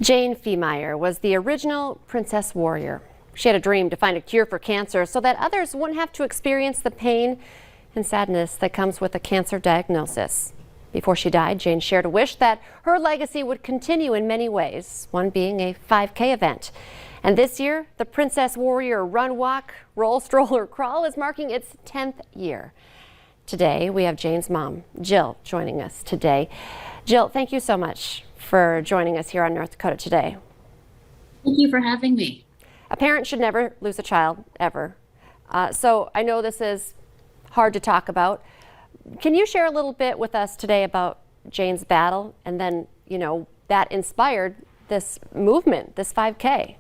Jane Feemeyer was the original princess warrior. She had a dream to find a cure for cancer so that others wouldn't have to experience the pain and sadness that comes with a cancer diagnosis. Before she died, Jane shared a wish that her legacy would continue in many ways, one being a 5K event. And this year, the Princess Warrior Run, Walk, Roll, Stroll, or Crawl is marking its 10th year. Today, we have Jane's mom, Jill, joining us today. Jill, thank you so much for joining us here on North Dakota Today. Thank you for having me. A parent should never lose a child, ever. So I know this is hard to talk about. Can you share a little bit with us today about Jane's battle and then, that inspired this movement, this 5K?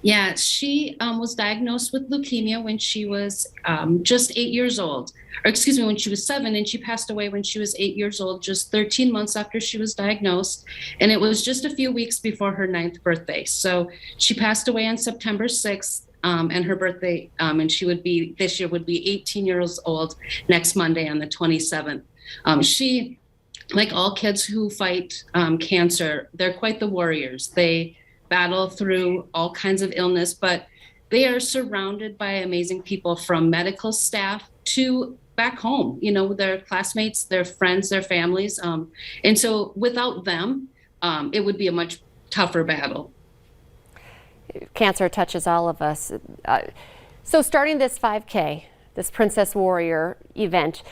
Yeah, she was diagnosed with leukemia when she was just 8 years old, or excuse me, when she was 7, and she passed away when she was 8 years old, just 13 months after she was diagnosed. And it was just a few weeks before her 9th birthday. So she passed away on September 6th, and her birthday, and she would be, this year would be 18 years old next Monday on the 27th. She, like all kids who fight cancer, they're quite the warriors. They battle through all kinds of illness, but they are surrounded by amazing people, from medical staff to back home, their classmates, their friends, their families. And so without them, it would be a much tougher battle. Cancer touches all of us. So starting this 5K, this Princess Warrior event,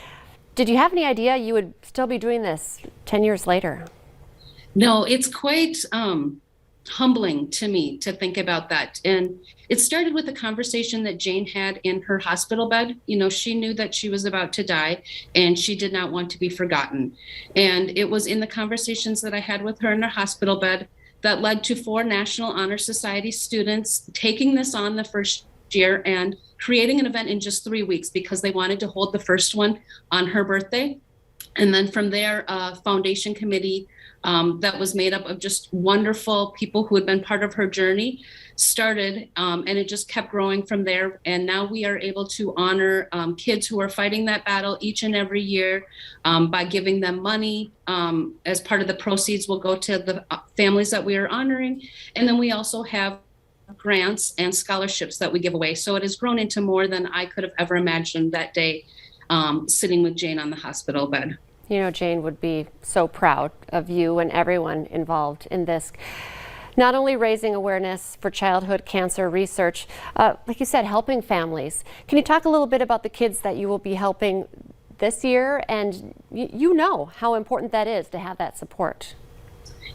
did you have any idea you would still be doing this 10 years later? No, it's quite humbling to me to think about that. And it started with a conversation that Jane had in her hospital bed. She knew that she was about to die and she did not want to be forgotten. And it was in the conversations that I had with her in her hospital bed that led to 4 National Honor Society students taking this on the first year and creating an event in just 3 weeks because they wanted to hold the first one on her birthday. And then from there, a foundation committee that was made up of just wonderful people who had been part of her journey started, and it just kept growing from there. And now we are able to honor kids who are fighting that battle each and every year by giving them money. As part of the proceeds will go to the families that we are honoring. And then we also have grants and scholarships that we give away. So it has grown into more than I could have ever imagined that day, sitting with Jane on the hospital bed. Jane would be so proud of you and everyone involved in this. Not only raising awareness for childhood cancer research, like you said, helping families. Can you talk a little bit about the kids that you will be helping this year? And you know how important that is to have that support.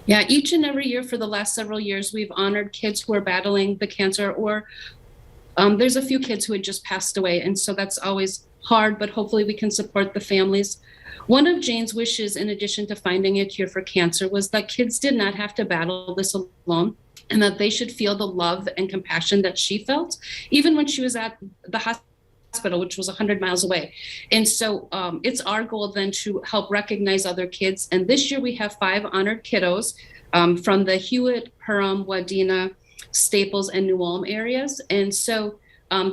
Yeah, each and every year for the last several years, we've honored kids who are battling the cancer, or there's a few kids who had just passed away. And so that's always hard, but hopefully we can support the families. One of Jane's wishes, in addition to finding a cure for cancer, was that kids did not have to battle this alone, and that they should feel the love and compassion that she felt, even when she was at the hospital, which was 100 miles away. And so it's our goal then to help recognize other kids. And this year we have 5 honored kiddos from the Hewitt, Perham, Wadena, Staples, and New Ulm areas. And so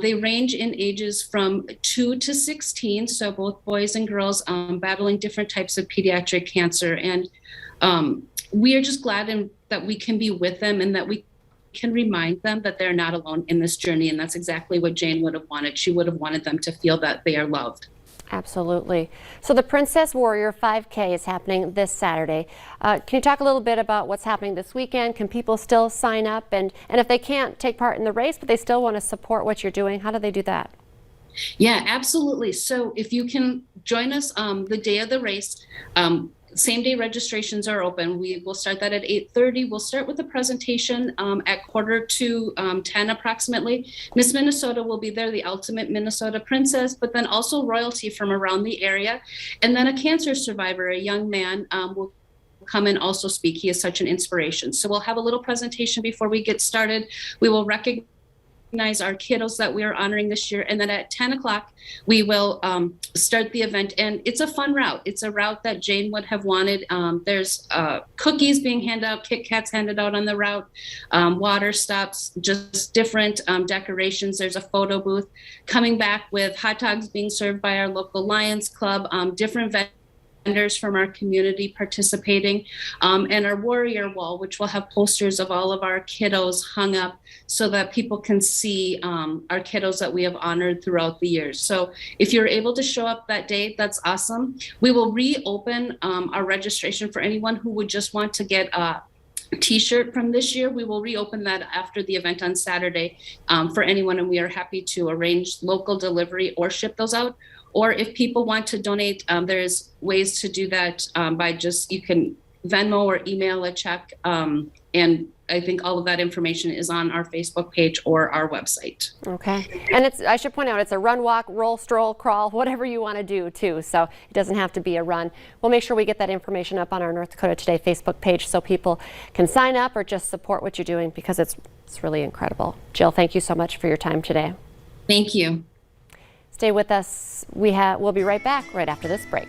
they range in ages from 2 to 16, so both boys and girls battling different types of pediatric cancer. And we are just glad that we can be with them and that we can remind them that they're not alone in this journey. And that's exactly what Jane would have wanted. She would have wanted them to feel that they are loved. Absolutely. So the Princess Warrior 5K is happening this Saturday. Can you talk a little bit about what's happening this weekend? Can people still sign up? And if they can't take part in the race, but they still want to support what you're doing, how do they do that? Yeah, absolutely. So if you can join us the day of the race, same day registrations are open. We will start that at 8:30. We'll start with a presentation at 9:45 approximately. Miss Minnesota will be there, the ultimate Minnesota princess, but then also royalty from around the area. And then a cancer survivor, a young man, will come and also speak. He is such an inspiration. So we'll have a little presentation before we get started. We will recognize our kiddos that we are honoring this year. And then at 10 o'clock, we will start the event. And it's a fun route. It's a route that Jane would have wanted. There's cookies being handed out, Kit Kats handed out on the route, water stops, just different decorations. There's a photo booth coming back with hot dogs being served by our local Lions Club, different vendors from our community participating, and our warrior wall, which will have posters of all of our kiddos hung up so that people can see our kiddos that we have honored throughout the years. So if you're able to show up that day, that's awesome. We will reopen our registration for anyone who would just want to get a t-shirt from this year. We will reopen that after the event on Saturday for anyone, and we are happy to arrange local delivery or ship those out. Or if people want to donate, there's ways to do that by you can Venmo or email a check. And I think all of that information is on our Facebook page or our website. Okay. And I should point out, it's a run, walk, roll, stroll, crawl, whatever you want to do too. So it doesn't have to be a run. We'll make sure we get that information up on our North Dakota Today Facebook page so people can sign up or just support what you're doing, because it's really incredible. Jill, thank you so much for your time today. Thank you. Stay with us. We'll be right back right after this break.